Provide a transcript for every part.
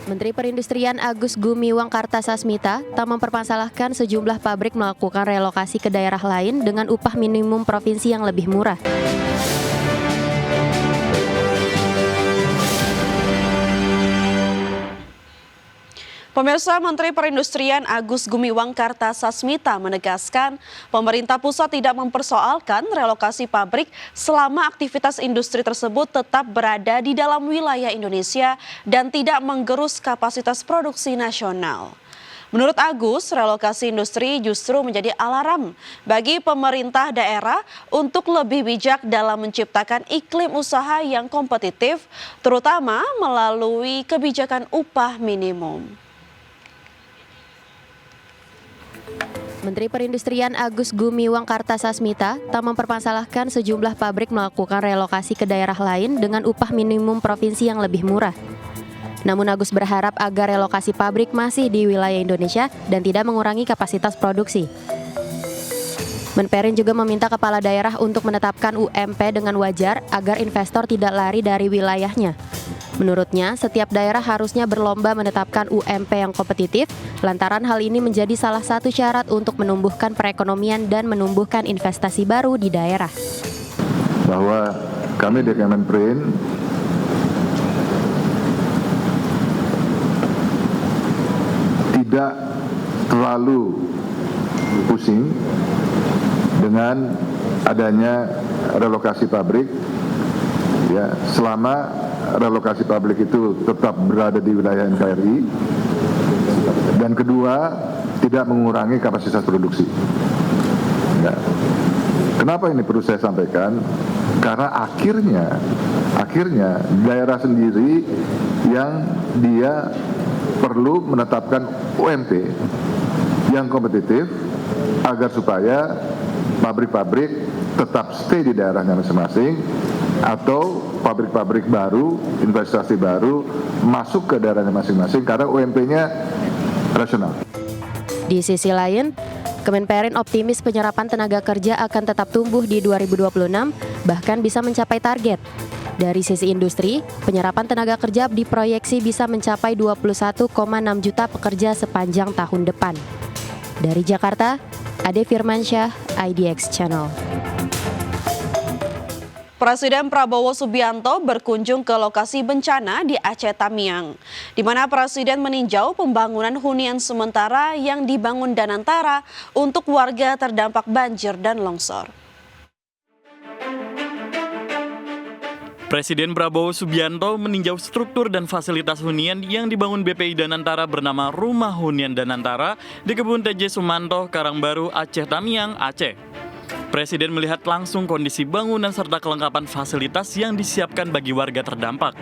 Menteri Perindustrian Agus Gumiwang Kartasasmita tak mempermasalahkan sejumlah pabrik melakukan relokasi ke daerah lain dengan upah minimum provinsi yang lebih murah. Pemirsa, Menteri Perindustrian Agus Gumiwang Kartasasmita menegaskan pemerintah pusat tidak mempersoalkan relokasi pabrik selama aktivitas industri tersebut tetap berada di dalam wilayah Indonesia dan tidak menggerus kapasitas produksi nasional. Menurut Agus, relokasi industri justru menjadi alarm bagi pemerintah daerah untuk lebih bijak dalam menciptakan iklim usaha yang kompetitif, terutama melalui kebijakan upah minimum. Menteri Perindustrian Agus Gumiwang Kartasasmita tak mempermasalahkan sejumlah pabrik melakukan relokasi ke daerah lain dengan upah minimum provinsi yang lebih murah. Namun Agus berharap agar relokasi pabrik masih di wilayah Indonesia dan tidak mengurangi kapasitas produksi. Menperin juga meminta kepala daerah untuk menetapkan UMP dengan wajar agar investor tidak lari dari wilayahnya. Menurutnya, setiap daerah harusnya berlomba menetapkan UMP yang kompetitif, lantaran hal ini menjadi salah satu syarat untuk menumbuhkan perekonomian dan menumbuhkan investasi baru di daerah. Bahwa kami di Kemenperin tidak terlalu pusing dengan adanya relokasi pabrik, ya, selama relokasi pabrik itu tetap berada di wilayah NKRI, dan kedua, tidak mengurangi kapasitas produksi. Ya. Kenapa ini perlu saya sampaikan? Karena akhirnya daerah sendiri yang dia perlu menetapkan UMP yang kompetitif agar supaya pabrik-pabrik tetap stay di daerahnya masing-masing, atau pabrik-pabrik baru, investasi baru masuk ke daerahnya masing-masing karena UMP-nya rasional. Di sisi lain, Kemenperin optimis penyerapan tenaga kerja akan tetap tumbuh di 2026, bahkan bisa mencapai target. Dari sisi industri, penyerapan tenaga kerja diproyeksi bisa mencapai 21,6 juta pekerja sepanjang tahun depan. Dari Jakarta, Ade Firmansyah, IDX Channel. Presiden Prabowo Subianto berkunjung ke lokasi bencana di Aceh Tamiang, di mana Presiden meninjau pembangunan hunian sementara yang dibangun Danantara untuk warga terdampak banjir dan longsor. Presiden Prabowo Subianto meninjau struktur dan fasilitas hunian yang dibangun BPI Danantara bernama Rumah Hunian Danantara di Kebun TJ Sumanto, Karangbaru, Aceh Tamiang, Aceh. Presiden melihat langsung kondisi bangunan serta kelengkapan fasilitas yang disiapkan bagi warga terdampak.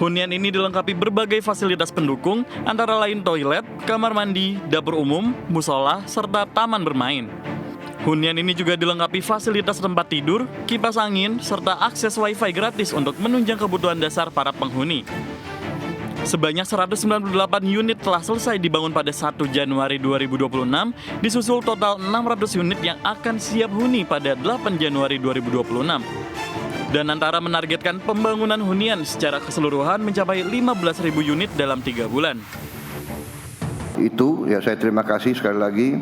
Hunian ini dilengkapi berbagai fasilitas pendukung, antara lain toilet, kamar mandi, dapur umum, musola, serta taman bermain. Hunian ini juga dilengkapi fasilitas tempat tidur, kipas angin, serta akses wifi gratis untuk menunjang kebutuhan dasar para penghuni. Sebanyak 198 unit telah selesai dibangun pada 1 Januari 2026, disusul total 600 unit yang akan siap huni pada 8 Januari 2026. Danantara menargetkan pembangunan hunian secara keseluruhan mencapai 15.000 unit dalam 3 bulan. Itu ya, saya terima kasih sekali lagi.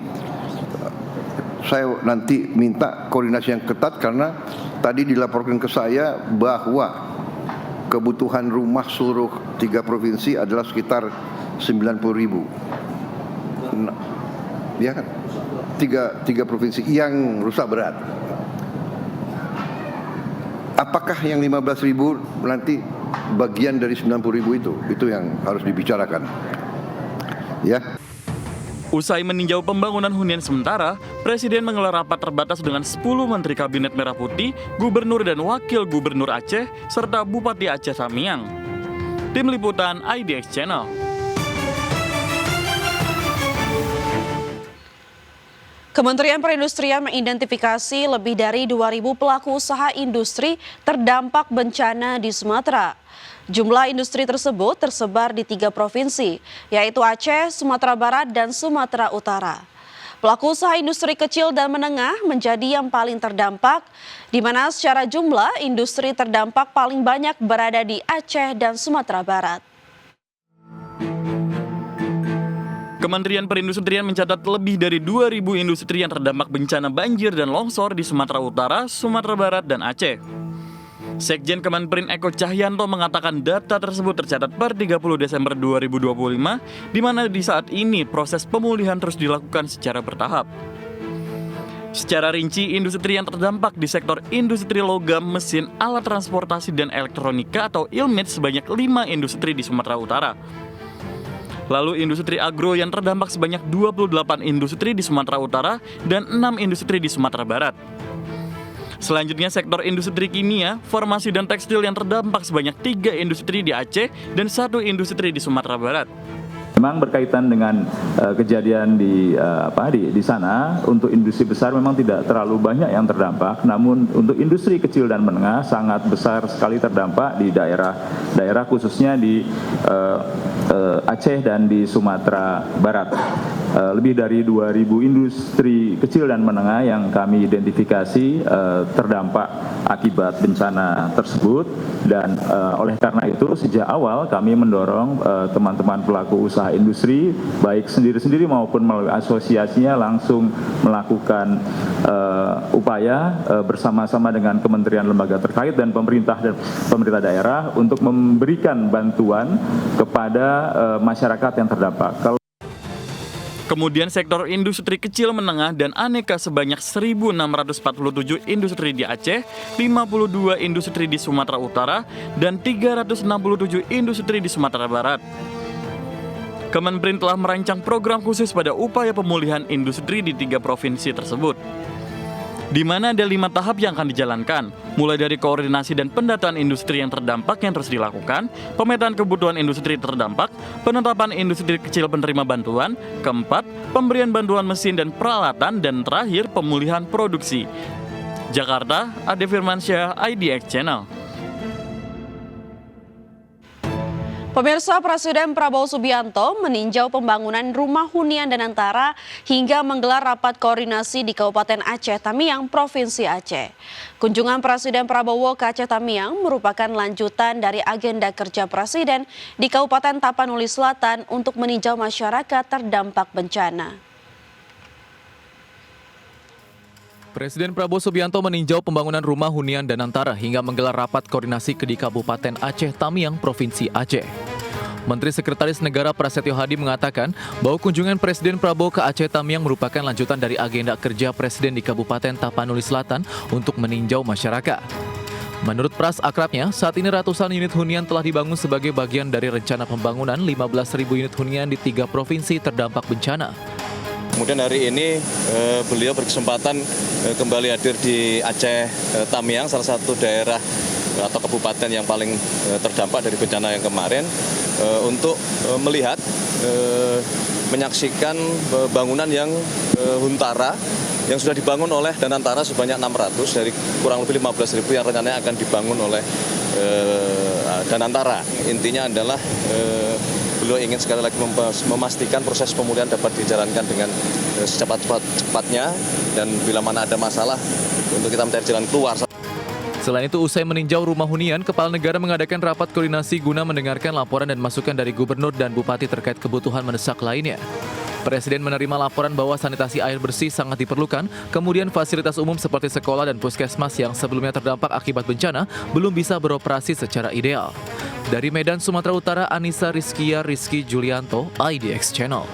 Saya nanti minta koordinasi yang ketat karena tadi dilaporkan ke saya bahwa kebutuhan rumah seluruh 3 provinsi adalah sekitar 90.000. Ya kan? Tiga provinsi yang rusak berat. Apakah yang 15.000 nanti bagian dari 90.000 itu? Itu yang harus dibicarakan. Ya. Usai meninjau pembangunan hunian sementara, Presiden menggelar rapat terbatas dengan 10 Menteri Kabinet Merah Putih, Gubernur dan Wakil Gubernur Aceh, serta Bupati Aceh Tamiang. Tim Liputan IDX Channel. Kementerian Perindustrian mengidentifikasi lebih dari 2.000 pelaku usaha industri terdampak bencana di Sumatera. Jumlah industri tersebut tersebar di 3 provinsi, yaitu Aceh, Sumatera Barat, dan Sumatera Utara. Pelaku usaha industri kecil dan menengah menjadi yang paling terdampak, di mana secara jumlah industri terdampak paling banyak berada di Aceh dan Sumatera Barat. Kementerian Perindustrian mencatat lebih dari 2.000 industri yang terdampak bencana banjir dan longsor di Sumatera Utara, Sumatera Barat, dan Aceh. Sekjen Kemenperin Eko Cahyanto mengatakan data tersebut tercatat per 30 Desember 2025, di mana di saat ini proses pemulihan terus dilakukan secara bertahap. Secara rinci, industri yang terdampak di sektor industri logam, mesin, alat transportasi, dan elektronika atau ILMIT sebanyak 5 industri di Sumatera Utara. Lalu industri agro yang terdampak sebanyak 28 industri di Sumatera Utara dan 6 industri di Sumatera Barat. Selanjutnya sektor industri kimia, farmasi, dan tekstil yang terdampak sebanyak 3 industri di Aceh dan 1 industri di Sumatera Barat. Memang berkaitan dengan kejadian di sana, untuk industri besar memang tidak terlalu banyak yang terdampak, namun untuk industri kecil dan menengah sangat besar sekali terdampak di daerah khususnya di Aceh dan di Sumatera Barat. Lebih dari 2.000 industri kecil dan menengah yang kami identifikasi terdampak akibat bencana tersebut, dan oleh karena itu sejak awal kami mendorong teman-teman pelaku usaha industri baik sendiri-sendiri maupun melalui asosiasinya langsung melakukan upaya bersama-sama dengan kementerian lembaga terkait dan pemerintah daerah untuk memberikan bantuan kepada masyarakat yang terdampak. Kemudian sektor industri kecil menengah dan aneka sebanyak 1.647 industri di Aceh, 52 industri di Sumatera Utara, dan 367 industri di Sumatera Barat. Kemenperin telah merancang program khusus pada upaya pemulihan industri di 3 provinsi tersebut, di mana ada 5 tahap yang akan dijalankan, mulai dari koordinasi dan pendataan industri yang terdampak yang terus dilakukan, pemetaan kebutuhan industri terdampak, penetapan industri kecil penerima bantuan, keempat, pemberian bantuan mesin dan peralatan, dan terakhir, pemulihan produksi. Jakarta, Ade Firmansyah, IDX Channel. Pemirsa, Presiden Prabowo Subianto meninjau pembangunan rumah hunian Danantara hingga menggelar rapat koordinasi di Kabupaten Aceh Tamiang, Provinsi Aceh. Kunjungan Presiden Prabowo ke Aceh Tamiang merupakan lanjutan dari agenda kerja Presiden di Kabupaten Tapanuli Selatan untuk meninjau masyarakat terdampak bencana. Presiden Prabowo Subianto meninjau pembangunan rumah hunian Danantara hingga menggelar rapat koordinasi di Kabupaten Aceh Tamiang, Provinsi Aceh. Menteri Sekretaris Negara Prasetyo Hadi mengatakan bahwa kunjungan Presiden Prabowo ke Aceh Tamiang merupakan lanjutan dari agenda kerja Presiden di Kabupaten Tapanuli Selatan untuk meninjau masyarakat. Menurut pras akrabnya, saat ini ratusan unit hunian telah dibangun sebagai bagian dari rencana pembangunan 15.000 unit hunian di 3 provinsi terdampak bencana. Kemudian hari ini beliau berkesempatan kembali hadir di Aceh Tamiang, salah satu daerah atau kabupaten yang paling terdampak dari bencana yang kemarin, untuk melihat, menyaksikan bangunan yang huntara yang sudah dibangun oleh Danantara sebanyak 600 dari kurang lebih 15.000 yang rencananya akan dibangun oleh Danantara. Intinya adalah beliau ingin sekali lagi memastikan proses pemulihan dapat dijalankan dengan secepat-cepatnya, dan bila mana ada masalah untuk kita mencari jalan keluar. Selain itu, usai meninjau rumah hunian, Kepala Negara mengadakan rapat koordinasi guna mendengarkan laporan dan masukan dari Gubernur dan Bupati terkait kebutuhan mendesak lainnya. Presiden menerima laporan bahwa sanitasi air bersih sangat diperlukan, kemudian fasilitas umum seperti sekolah dan puskesmas yang sebelumnya terdampak akibat bencana belum bisa beroperasi secara ideal. Dari Medan, Sumatera Utara, Anissa Rizky Julianto, IDX Channel.